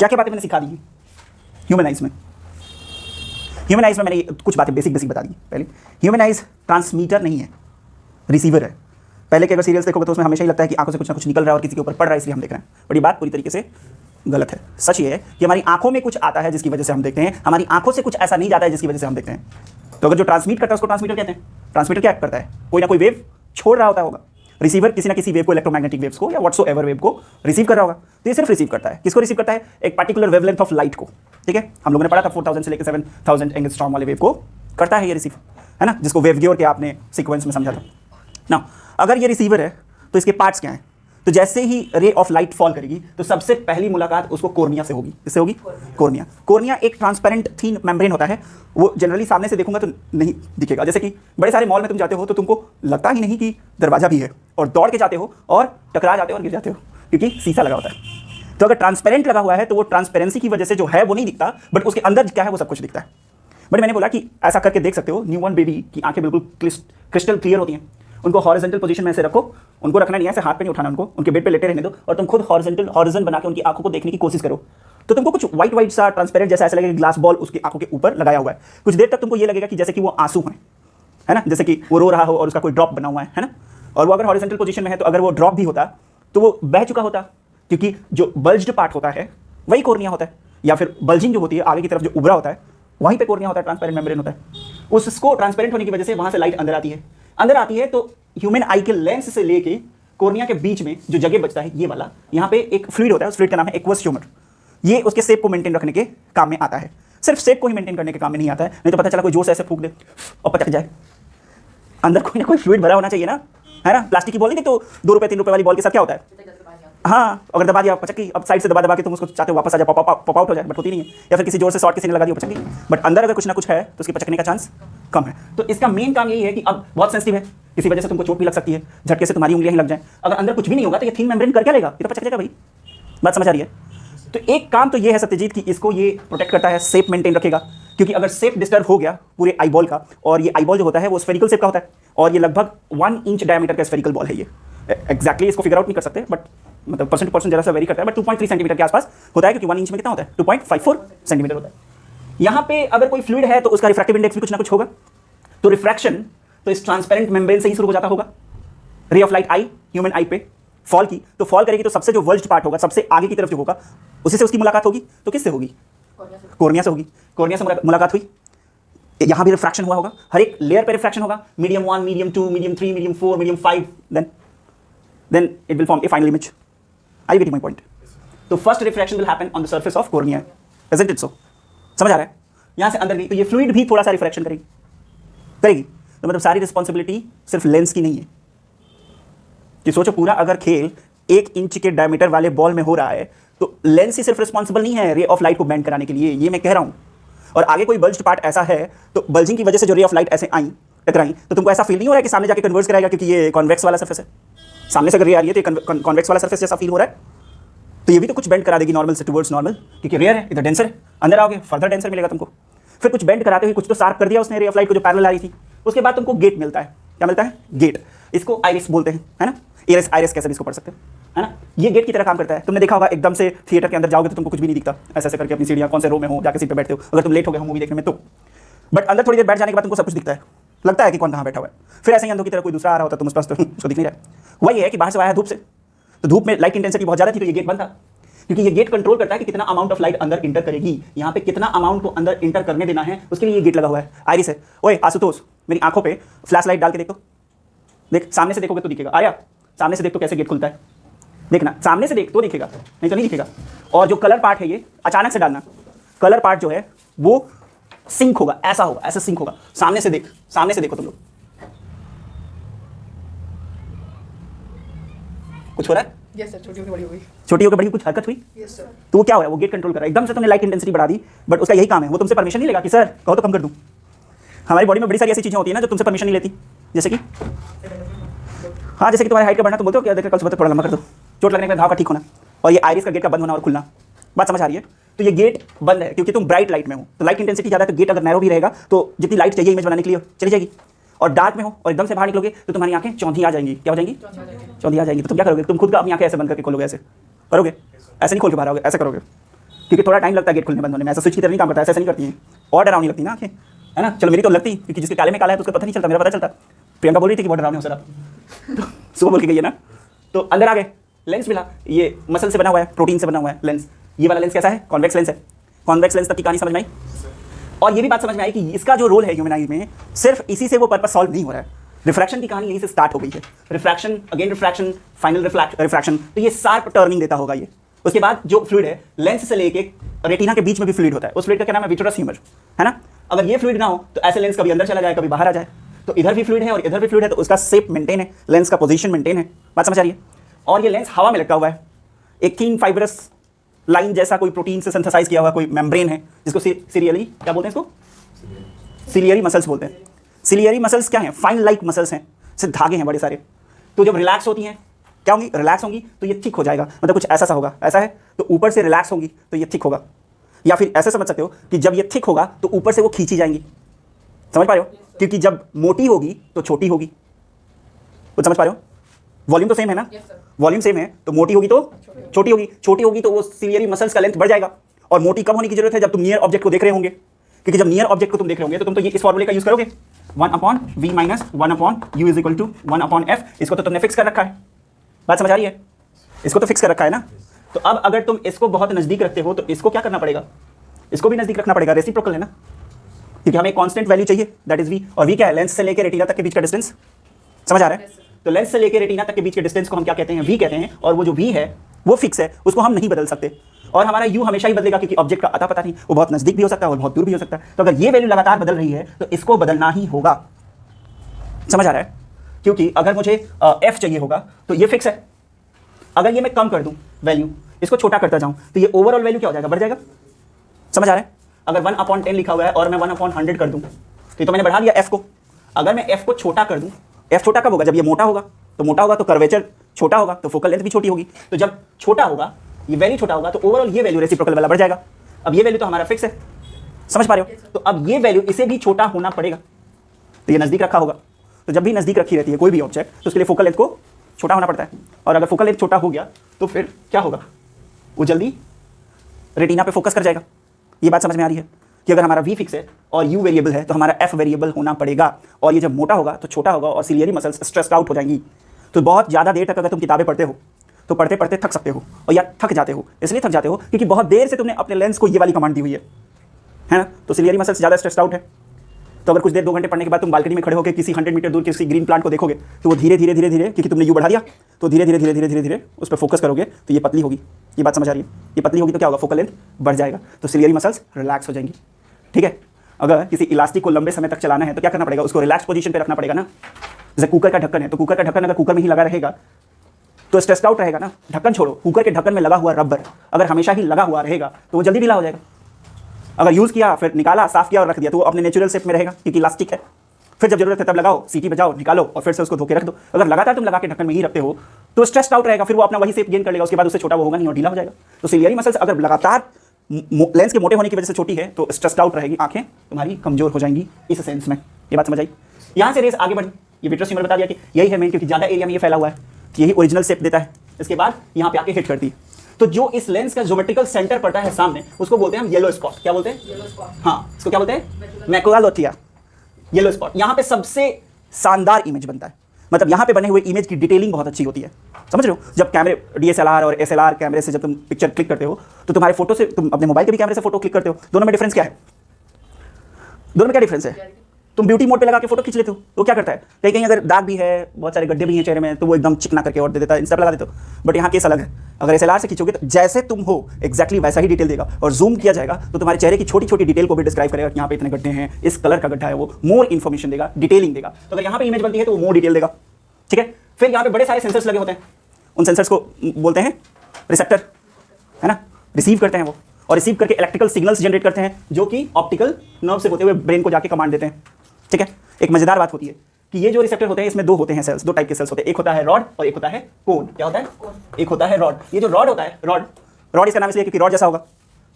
क्या क्या बातें मैंने सिखा दी हैं ह्यूमन आइज में मैंने कुछ बातें बेसिक बता दी। पहले ह्यूमन आइज ट्रांसमीटर नहीं है, रिसीवर है। पहले के अगर सीरियल्स देखोगे तो उसमें हमेशा ही लगता है कि आंखों से कुछ ना कुछ निकल रहा है और किसी के ऊपर पड़ रहा है, इसलिए हम देख रहे हैं, बट ये बात पूरी तरीके से गलत है। सच ये है कि हमारी आंखों में कुछ आता है जिसकी वजह से हम देखते हैं, हमारी आंखों से कुछ ऐसा नहीं जाता है जिसकी वजह से हम देखते हैं। तो अगर जो ट्रांसमिट करता है उसको ट्रांसमीटर कहते हैं। ट्रांसमीटर क्या करता है, कोई ना कोई वेव छोड़ रहा होगा। रिसीवर किसी ना किसी वेव को, इलेक्ट्रोमैग्नेटिक वेव्स को या व्हाटसोएवर वेव को रिसीव कर रहा होगा। तो ये सिर्फ रिसीव करता है। किसको रिसीव करता है? एक पार्टिकुलर वेवलेंथ ऑफ लाइट को। ठीक है, हम लोगों ने पढ़ा था 4000 से लेकर 7000 एंगस्ट्रॉम वाले वेव को करता है ये रिसीव, है ना, जिसको वेव गियर के आपने सीक्वेंस में समझा था ना। अगर ये रिसीवर है तो इसके पार्ट्स क्या हैं? तो जैसे ही रे ऑफ लाइट फॉल करेगी तो सबसे पहली मुलाकात उसको कोर्निया से होगी। किससे होगी? कोर्निया। कोर्निया एक ट्रांसपेरेंट थीन मेम्ब्रेन होता है। वो जनरली सामने से देखूंगा तो नहीं दिखेगा। जैसे कि बड़े सारे मॉल में तुम जाते हो तो तुमको लगता ही नहीं कि दरवाजा भी है, और दौड़ के जाते हो और टकरा जाते हो और गिर जाते हो, क्योंकि शीशा लगा होता है। तो अगर ट्रांसपेरेंट लगा हुआ है तो वो ट्रांसपेरेंसी की वजह से जो है वो नहीं दिखता, बट उसके अंदर क्या है वो सब कुछ दिखता है। बट मैंने बोला कि ऐसा करके देख सकते हो। न्यूबॉर्न बेबी की आंखें बिल्कुल क्रिस्टल क्लियर होती हैं। उनको हॉरिजॉन्टल पोजीशन में ऐसे रखो, उनको रखना नहीं है, ऐसे हाथ पे नहीं उठाना, उनको उनके बेड पे लेटे रहने दो और तुम खुद हॉरिजॉन बना के उनकी आंखों को देखने की कोशिश करो। तो तुमको कुछ व्हाइट सा ट्रांसपेरेंट जैसा ऐसा लगेगा, ग्लास बॉल उसकी आंखों के ऊपर लगाया हुआ है। कुछ देर तक तुमको ये लगेगा कि जैसे कि वो आंसू है ना, जैसे कि वो रो रहा हो और उसका कोई ड्रॉप बना हुआ है ना। और वो अगर हॉरिजॉन्टल पोजीशन में है तो अगर वो ड्रॉप भी होता तो वो बह चुका होता, क्योंकि जो बल्ज्ड पार्ट होता है वही कोर्निया होता है, या फिर बल्जिंग जो होती है आगे की तरफ जो उभरा होता है वहीं पे कोर्निया होता है, ट्रांसपेरेंट मेम्ब्रेन होता है। उसको ट्रांसपेरेंट होने की वजह से वहां से लाइट अंदर आती है। तो ह्यूमन आई के लेंस से लेके कोर्निया के बीच में जो जगह बचता है ये वाला, यहाँ पे एक फ्लूइड होता है, उस फ्लूइड का नाम है एक्वस ह्यूमर। ये उसके शेप को मेंटेन रखने के काम में आता है। सिर्फ शेप को ही मेंटेन करने के काम में नहीं आता है, नहीं तो पता चला कोई जोर से ऐसे फूंक दे और पटक जाए। अंदर कोई ना कोई फ्लूइड भरा होना चाहिए ना, है ना। प्लास्टिक की बॉल नहीं तो 2 रुपए 3 रुपए वाली बॉल के साथ क्या होता है, हाँ, अगर दबा दिया पचक गई। अब साइड से दबा के तुम उसको चाहते हो वापस आ जाए, पॉप आउट हो जाए, बट होती नहीं है। या फिर किसी जोर से शॉर्ट किसी ने लगा दिया, पचक गई। बट अंदर अगर कुछ ना कुछ है तो उसके पचकने का चांस कम है। तो इसका मेन काम यही है कि अब बहुत सेंसिटिव है, किसी वजह से तुमको चोट भी लग सकती है, झटके से तुम्हारी उंगलियां ही लग जाए। अगर अंदर कुछ भी नहीं होगा तो ये थीन मेम्ब्रेन कर क्या लेगा, ये तो पचक जाएगा भाई। बात समझ आ रही है? तो एक काम तो ये है सत्यजीत कि इसको ये प्रोटेक्ट करता है, शेप मेंटेन रखेगा, क्योंकि अगर शेप डिस्टर्ब हो गया पूरे आईबॉल का, और ये आईबॉल जो होता है वो स्फेरिकल शेप का होता है, और ये लगभग 1 इंच डायमीटर का स्फेरिकल बॉल है। ये एक्जैक्टली इसको फिगर आउट नहीं कर सकते, बट मतलब परसेंट टू परसेंट जरा सा वेरी करता है, बट 2.3 सेंटीमीटर के आसपास होता है, क्योंकि 1 इंच में कितना होता है, 2.54 सेंटीमीटर होता है। यहाँ पे अगर कोई फ्लूइड है तो उसका रिफ्रैक्टिव इंडेक्स भी कुछ ना कुछ होगा। तो रिफ्रैक्शन तो इस ट्रांसपेरेंट मेम्ब्रेन से ही शुरू हो जाता होगा। Ray of light I human आई पे फॉल की, तो फॉल करेगी तो सबसे जो वर्स्ट पार्ट होगा, सबसे आगे की तरफ जो होगा, उसी से उसकी मुलाकात होगी। तो किससे होगी? कोर्निया से होगी। कोर्निया से मुलाकात हुई, यहाँ भी रिफ्रैक्शन हुआ होगा, हर एक लेयर पे रिफ्रैक्शन होगा। Medium 1, medium 2, medium 3, medium 4, medium 5, then it will form a final image. Are you getting my point? तो first refraction will happen on the surface of cornea, isn't it so? समझ आ रहा है? यहाँ से अंदर गई तो ये फ्लूइड भी थोड़ा सा रिफ्रैक्शन करेगी। तो मतलब सारी रिस्पॉन्सिबिलिटी सिर्फ लेंस की नहीं है। कि सोचो पूरा अगर खेल 1 इंच के डायमीटर वाले बॉल में हो रहा है तो लेंस ही सिर्फ रिस्पॉन्सिबल नहीं है रे ऑफ लाइट को बेंड कराने के लिए, ये मैं कह रहा हूँ। और आगे कोई बल्ज्ड पार्ट ऐसा है तो बल्जिंग की वजह से जो रे ऑफ लाइट ऐसे आई टकराई, तो तुमको ऐसा फील नहीं हो रहा है कि सामने जाके कन्वर्स कराएगा, क्योंकि ये कॉन्वेक्स वाला सर्फेस है। सामने से अगर रे आ रही है तो ये कॉन्वेक्स वाला सर्फेस जैसा फील हो रहा है, तो ये भी तो कुछ बेंड करा देगी नॉर्मल से टुवर्ड्स नॉर्मल, क्योंकि रेयर है, इधर डेंसर है। अंदर आओगे फर्दर डेंसर मिलेगा तुमको। फिर कुछ बेंड कराते हुए कुछ तो शार्प कर दिया उसने रे ऑफ लाइट को जो पैरेलल आ रही थी। उसके बाद तुमको गेट मिलता है। क्या मिलता है? गेट। इसको आइरिस बोलते हैं, है ना। आइरिस कैसे भी इसको पढ़ सकते हो, है ना। ये गेट की तरह काम करता है। तुमने देखा होगा एकदम से थिएटर के अंदर जाओगे तो तुमको कुछ भी नहीं दिखता, ऐसे ऐसे करके अपनी सीढ़ियाँ कौन से रो में हो जाके सीट पे बैठते हो, अगर तुम लेट हो गए हो मूवी देखने में तो। बट अंदर थोड़ी देर बैठ जाने के बाद तुमको सब कुछ दिखता है, लगता है कि कौन कहाँ बैठा हुआ है। फिर ऐसे ही अंधों की तरह कोई दूसरा आ रहा होता है, तुम उस पास तो उसको दिख नहीं रहा। वही है कि बाहर से आया धूप से, तो धूप में लाइट इंटेंसिटी बहुत ज़्यादा थी तो ये गेट बंद था, क्योंकि ये गेट कंट्रोल करता है कि कितना अमाउंट ऑफ लाइट अंदर इंटर करेगी, यहाँ पे कितना अमाउंट को अंदर इंटर करने देना है, उसके लिए ये गेट लगा हुआ है। आइरिस है। ओए आशुतोष, मेरी आंखों पे फ्लैश लाइट डाल के देखो, देख सामने से देखोगे तो दिखेगा। आया सामने से देख तो कैसे गेट खुलता है, देखना सामने से देख तो दिखेगा, नहीं तो नहीं दिखेगा। और जो कलर पार्ट है ये अचानक से डालना, कलर पार्ट जो है वो सिंक होगा, ऐसा होगा, ऐसा सिंक होगा। सामने से देख, सामने से देखो तुम लोग, कुछ हो रहा है? यस सर, छोटी होकर बड़ी हो गई। छोटी होकर बड़ी कुछ हरकत हुई? Yes sir. तो वो क्या हो रहा है? वो गेट कंट्रोल कर रहा है। एकदम से तुमने लाइट इंटेंसिटी बढ़ा दी, बट उसका यही काम है, वो तुमसे परमिशन नहीं लेगा कि सर कहो तो कम कर दूं। हमारी बॉडी में बड़ी सारी ऐसी चीजें होती है ना जो तुमसे परमिशन नहीं लेती, जैसे कि हाँ, जैसे कि तुम्हारी हाइट का बढ़ना, तो बोलते हो क्या, देखो कल सुबह तक थोड़ा लंबा कर दो, चोट लगने के घाव का ठीक होना, और ये आइरिस का गेट का बंद होना और खुलना। बात समझ आ रही है? तो ये गेट बंद है क्योंकि तुम ब्राइट लाइट में हो, तो लाइट इंटेंसिटी ज़्यादा है, तो गेट अगर नैरो भी रहेगा तो जितनी लाइट चाहिए इमेज बनाने के लिए चली जाएगी। और डार्क में हो और एकदम से बाहर निकलोगे तो तुम्हारी आंखें चौंधी आ जाएंगी। क्या हो जाएंगी? चौंधी आ जाएंगी। तो तुम क्या करोगे? तुम खुद का अपनी आंखें ऐसे बंद करके खोलोगे, ऐसे करोगे, ऐसे नहीं खोल के बाहर आओगे, ऐसे करोगे, क्योंकि थोड़ा टाइम लगता है गेट खुलने बंद होने में, ऐसा स्विच की तरह नहीं काम करता है, ऐसा नहीं करती हैं, और डरावनी लगती ना आंखें, है ना। चलो मेरी तो लगती, क्योंकि जिसके काले में काला है तो उसका पता नहीं चलता, मेरा पता चलता। प्रियंका बोल रही थी कि बहुत डरावने हो सर आप, तो सुबह बोल के गई है ना। तो अंदर आ गए, लेंस मिला, ये मसल से बना हुआ है, प्रोटीन से बना हुआ है लेंस। ये वाला लेंस कैसा है? कॉन्वेक्स लेंस है। कॉन्वेक्स लेंस तक की कहानी समझ में आई, और ये भी बात समझ में आई कि इसका जो रोल है ह्यूमन आई में, सिर्फ इसी से वो पर्पस सॉल्व नहीं हो रहा है। रिफ्रैक्शन की कहानी यहीं से स्टार्ट हो गई है। Refraction, again refraction, final refraction, तो ये शार्प टर्निंग देता होगा ये। उसके बाद जो फ्लूइड है लेंस से लेके रेटिना के बीच में भी फ्लूइड होता है, उस फ्लूइड का क्या नाम है? विट्रस ह्यूमर, है ना। अगर ये फ्लूइड ना हो तो ऐसे लेंस कभी अंदर चला जाए, कभी बाहर आ जाए। तो इधर भी फ्लूइड है और इधर भी फ्लूइड है, तो उसका शेप मेंटेन है, लेंस का पोजीशन मेंटेन है। बात समझ आ रही है। और ये लेंस हवा में लटका हुआ है, एक थीन फाइब्रस लाइन जैसा कोई प्रोटीन से सिंथेसाइज किया हुआ कोई मेम्ब्रेन है, जिसको सीरियली क्या बोलते हैं? इसको सिलियरी मसल्स बोलते हैं। सिलियरी मसल्स क्या हैं? फाइन लाइक मसल्स हैं, सिर्फ धागे हैं बड़े सारे। तो जब रिलैक्स होती हैं क्या होंगी? रिलैक्स होंगी तो ये थिक हो जाएगा, मतलब कुछ ऐसा सा होगा, ऐसा है तो ऊपर से रिलैक्स होंगी तो ये थिक होगा। या फिर ऐसे समझ सकते हो कि जब ये थिक होगा तो ऊपर से वो खींची जाएंगी। समझ पा रहे हो? क्योंकि जब मोटी होगी तो छोटी होगी, कुछ समझ पा रहे हो? वॉल्यूम तो सेम है ना, वॉल्यूम सेम है, तो मोटी होगी तो छोटी होगी, छोटी होगी तो वो सिलियरी मसल्स का लेंथ बढ़ जाएगा। और मोटी कब होने की जरूरत है? जब तुम नियर ऑब्जेक्ट को देख रहे होंगे, क्योंकि जब नियर ऑब्जेक्ट को तुम देख रहे होंगे तो तुम तो ये इस फॉर्मूले का यूज करोगे, 1/v - 1/u = 1/f। इसको तो तुमने फिक्स कर रखा है, बात समझ आ रही है? इसको तो फिक्स कर रखा है ना। तो अब अगर तुम इसको बहुत नजदीक रखते हो तो इसको क्या करना पड़ेगा? इसको भी नजदीक रखना पड़ेगा, रेसिप्रोकल है ना, क्योंकि हमें कांस्टेंट वैल्यू चाहिए, दैट इज v। और v क्या है? लेंस से लेकर रेटिना तक के बीच का डिस्टेंस। समझ आ रहा है? तो लेंस से लेकर रेटिना तक के बीच के डिस्टेंस को हम क्या कहते हैं? v कहते हैं। और वो जो v है वो फिक्स है, उसको हम नहीं बदल सकते। और हमारा u हमेशा ही बदलेगा, क्योंकि ऑब्जेक्ट का अता पता नहीं, वो बहुत नजदीक भी हो सकता है और बहुत दूर भी हो सकता है। तो अगर ये वैल्यू लगातार बदल रही है तो इसको बदलना ही होगा। समझ आ रहा है? क्योंकि अगर मुझे f चाहिए होगा तो ये फिक्स है। अगर ये मैं कम कर दूं वैल्यू, इसको छोटा करता जाऊं, तो ये ओवरऑल वैल्यू क्या हो जाएगा? बढ़ जाएगा। समझ आ रहा है? अगर 1/10 लिखा हुआ है और मैं 1/100 कर दूं तो ये तो मैंने बढ़ा दिया f को। अगर मैं f को छोटा कर दूं, f छोटा कब होगा? जब ये मोटा होगा, तो मोटा होगा तो कर्वेचर छोटा होगा, तो फोकल लेंथ भी छोटी होगी। तो जब छोटा होगा, ये वैल्यू छोटा होगा, तो ओवरऑल ये वैल्यू रेसिप्रोकल वाला बढ़ जाएगा। अब ये वैल्यू तो हमारा फिक्स है, समझ पा रहे हो? तो अब ये वैल्यू इसे भी छोटा होना पड़ेगा, तो ये नजदीक रखा होगा। तो जब भी नजदीक रखी रहती है कोई भी ऑब्जेक्ट, तो उसके लिए फोकल लेंथ को छोटा होना पड़ता है। और अगर फोकल लेंथ छोटा हो गया तो फिर क्या होगा? वो जल्दी रेटिना पे फोकस कर जाएगा। ये बात समझ में आ रही है कि अगर हमारा v फिक्स है और u वेरिएबल है तो हमारा f वेरिएबल होना पड़ेगा। और ये जब मोटा होगा तो छोटा होगा और सिलियरी मसल्स स्ट्रेस्ड आउट हो जाएंगी। तो बहुत ज़्यादा देर तक अगर तुम किताबें पढ़ते हो तो पढ़ते पढ़ते थक सकते हो, और या थक जाते हो। इसलिए थक जाते हो क्योंकि बहुत देर से तुमने अपने लेंस को ये वाली कमांड दी हुई है ना। तो सिलियरी मसल्स ज़्यादा स्ट्रेस्ड आउट है। तो अगर कुछ देर 2 घंटे पढ़ने के बाद तुम बालकनी में खड़े होकर किसी 100 मीटर दूर किसी ग्रीन प्लांट को देखोगे तो वो धीरे धीरे धीरे धीरे, क्योंकि तुमने यू बढ़ा दिया, तो धीरे धीरे धीरे धीरे धीरे धीरे उस पर फोकस करोगे तो ये पतली होगी। ये बात समझ आ रही है? ये पतली होगी तो क्या होगा? फोकल लेंथ बढ़ जाएगा, तो सिलियरी मसल्स रिलैक्स हो जाएंगी। ठीक है? अगर किसी इलास्टिक को लंबे समय तक चलाना है तो क्या करना पड़ेगा? उसको रिलैक्स पोजीशन पे रखना पड़ेगा ना। जैसे कुकर का ढक्कन है, तो कुकर का ढक्कन अगर कुकर में ही लगा रहेगा तो स्ट्रेस्ड आउट रहेगा ना। ढक्कन छोड़ो, कुकर के ढक्कन में लगा हुआ रबर अगर हमेशा ही लगा हुआ रहेगा तो वो जल्दी ढीला हो जाएगा। अगर यूज़ किया, फिर निकाला, साफ किया और रख दिया, तो वो अपने नेचुरल शेप में रहेगा, क्योंकि इलास्टिक है। फिर जब जरूरत है तब लगाओ, सीटी बजाओ, निकालो और फिर से उसको धो के रख दो। अगर लगातार तुम लगा के ढक्कन में ही रखते हो तो स्ट्रेस्ड आउट रहेगा, फिर वो अपना वही शेप गेन कर लेगा, उसके बाद उससे छोटा वो होगा नहीं और ढीला हो जाएगा। तो सिलियरी मसल्स अगर लगातार लेंस के मोटे होने की वजह से छोटी है तो स्ट्रेस्ड आउट रहेगी, आंखें तुम्हारी कमजोर हो जाएंगी इस सेंस में। ये बात समझ आई? यहाँ से रेस आगे बढ़ी, ये विट्रस ह्यूमर बता दिया कि यही है मेन, क्योंकि ज़्यादा एरिया में ये फैला हुआ है, यही ओरिजिनल शेप देता है। इसके बाद यहाँ पे आके हिट करती है, तो जो इस लेंस का ज्योमेट्रिकल सेंटर पड़ता है सामने, उसको बोलते हैं हम येलो स्पॉट। क्या बोलते हैं? Yellow spot. हाँ, इसको क्या बोलते हैं? मैकुलोलोटिया, येलो स्पॉट। यहाँ पे सबसे शानदार इमेज बनता है, मतलब यहाँ पे बने हुए इमेज की डिटेलिंग बहुत अच्छी होती है। समझ रहे हो? जब कैमरे DSLR और SLR कैमरे से जब तुम पिक्चर क्लिक करते हो तो तुम्हारे फोटो से, तुम अपने मोबाइल के भी कैमरे से फोटो क्लिक करते हो, दोनों में डिफरेंस क्या है? दोनों में क्या डिफरेंस है? तुम ब्यूटी मोड पे लगा के फोटो खींच लेते हो तो क्या करता है, कहीं कहीं अगर दाग भी है, बहुत सारे गड्ढे भी हैं चेहरे में, तो वो एकदम चिकना करके और दे देता है, इंस्टा पे लगा देते हो। बट यहाँ केस अलग है, अगर SLR से खींचोगे तो जैसे तुम हो एग्जैक्टली वैसा ही डिटेल देगा, और जूम किया जाएगा तो तुम्हारे चेहरे की छोटी छोटी डिटेल को भी डिस्क्राइब करेगा कि यहाँ पे इतने गड्ढे हैं, इस कलर का गड्ढा है, वो मोर इन्फॉर्मेशन देगा, डिटेलिंग देगा। तो अगर यहाँ पे इमेज बनती है तो वो मोर डिटेल देगा। ठीक है? फिर यहाँ पे बड़े सारे सेंसर्स लगे होते हैं, उन सेंसर्स को बोलते हैं रिसेप्टर, है ना। रिसीव करते हैं वो, और रिसीव करके इलेक्ट्रिकल सिग्नल्स जनरेट करते हैं जो कि ऑप्टिकल नर्व से होते हुए ब्रेन को जाके कमांड देते हैं। ठीक है? एक मजेदार बात होती है कि ये जो रिसेप्टर होते हैं इसमें दो होते हैं सेल्स, दो टाइप के सेल्स होते हैं, एक होता है रॉड और एक होता है कोन। क्या होता है? एक होता है रॉड। ये जो रॉड होता है, रॉड इसका नाम इसलिए क्योंकि रॉड जैसा होगा,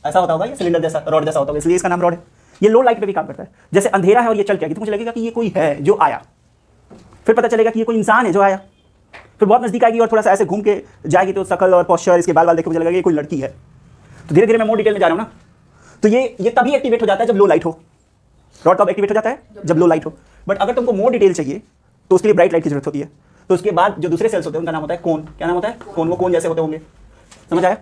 ऐसा होता होगा, ये सिलेंडर जैसा, रॉड जैसा होता होगा, इसलिए इसका नाम रॉड है। ये लो लाइट पे भी काम करता है। जैसे अंधेरा है और ये चल के आएगी तो मुझे लगेगा कि ये कोई है जो आया, फिर पता चलेगा कि ये कोई इंसान है जो आया, फिर बहुत नजदीक आएगी और थोड़ा सा ऐसे घूम के जाएगी तो शकल और पोस्चर, इसके बाल देख के मुझे लगेगा ये कोई लड़की है। तो धीरे धीरे मैं मोर डिटेल में जा रहा हूँ ना, तो ये तभी एक्टिवेट हो जाता है जब लो लाइट हो। रॉड कब एक्टिवेट हो जाता है? जब लो लाइट हो। बट अगर तुमको मोर डिटेल चाहिए तो उसके लिए ब्राइट लाइट की जरूरत होती है। तो उसके बाद जो दूसरे सेल्स होते हैं उनका नाम होता है कोन। क्या नाम होता है? कोन। वो कोन जैसे होते होंगे, समझ आया?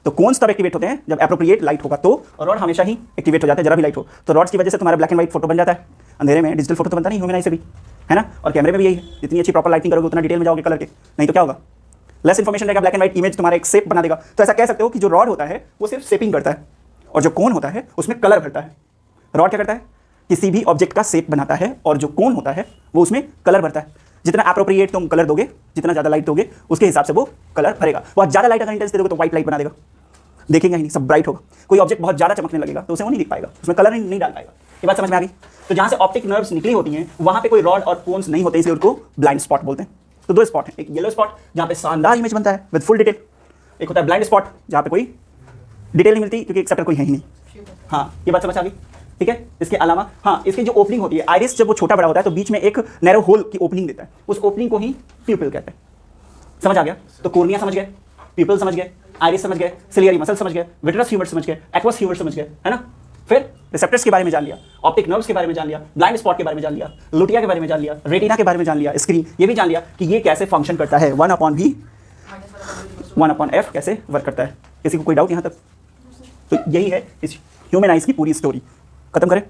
तो कोन्स तब एक्टिवेट होते हैं जब एप्रोप्रिएट लाइट होगा, तो रॉड हमेशा ही एक्टिवेट हो जाता है जरा भी लाइट हो। तो रॉड्स की वजह से तुम्हारा ब्लैक एंड व्हाइट फोटो बन जाता है। अंधेरे में डिजिटल फोटो तो बनता नहीं ह्यूमन आई से भी, है ना? और कैमरे में भी यही है, जितनी अच्छी प्रॉपर लाइटिंग करोगे उतना डिटेल में जाओगे कलर के, नहीं तो क्या होगा? लेस इन्फॉर्मेशन रहेगा, ब्लैक एंड व्हाइट इमेज तुम्हारा एक शेप बना देगा। तो ऐसा कह सकते हो कि जो रॉड होता है वो सिर्फ शेपिंग करता है और जो कोन होता है उसमें कलर भरता है। रॉड क्या करता है? किसी भी ऑब्जेक्ट का शेप बनाता है और जो कोन होता है वो उसमें कलर भरता है। जितना एप्रोप्रिएट तुम कलर दोगे, जितना ज़्यादा लाइट दोगे, उसके हिसाब से वो कलर भरेगा। बहुत ज़्यादा लाइट अगर इंटेंस दे दोगे तो व्हाइट लाइट बना देगा, देखेंगे ही नहीं, सब ब्राइट होगा। कोई ऑब्जेक्ट बहुत ज़्यादा चमकने लगेगा तो उसे वो नहीं दिख पाएगा, उसमें कलर नहीं डाल पाएगा। ये बात समझ में आ गई? तो जहाँ से ऑप्टिक नर्व्स निकली होती हैं वहाँ पे कोई रॉड और कोन्स नहीं होते, इसलिए उनको ब्लाइंड स्पॉट बोलते हैं। तो दो स्पॉट हैं, एक येलो स्पॉट जहाँ पे शानदार इमेज बनता है विद फुल डिटेल, एक होता है ब्लाइंड स्पॉट जहाँ पे कोई डिटेल नहीं मिलती क्योंकि एक्सेप्टर कोई है ही नहीं। हाँ, ये बात समझ आ गई? ठीक है। इसके अलावा हाँ, इसकी जो ओपनिंग होती है, आइरिस जब वो छोटा बड़ा होता है तो बीच में एक नैरो होल की ओपनिंग देता है, उस ओपनिंग को ही प्यूपिल कहते हैं। समझ आ गया? तो कोर्निया समझ गए, प्यूपिल समझ गए, आइरिस समझ गए, सिलियरी मसल समझ गए, विट्रस ह्यूमर समझ गए, एक्वस ह्यूमर समझ गए, है ना? फिर रिसेप्टर्स के बारे में जान लिया, ऑप्टिक नर्व्स के बारे में जान लिया, ब्लाइंड स्पॉट के बारे में जान लिया, लुटिया के बारे में जान लिया, रेटिना के बारे में जान लिया, स्क्रीन ये भी जान लिया कि ये कैसे फंक्शन करता है, 1/v 1/f कैसे वर्क करता है। किसी को कोई डाउट यहाँ तक? तो यही है इस ह्यूमन आइज की पूरी स्टोरी। खत्म करें?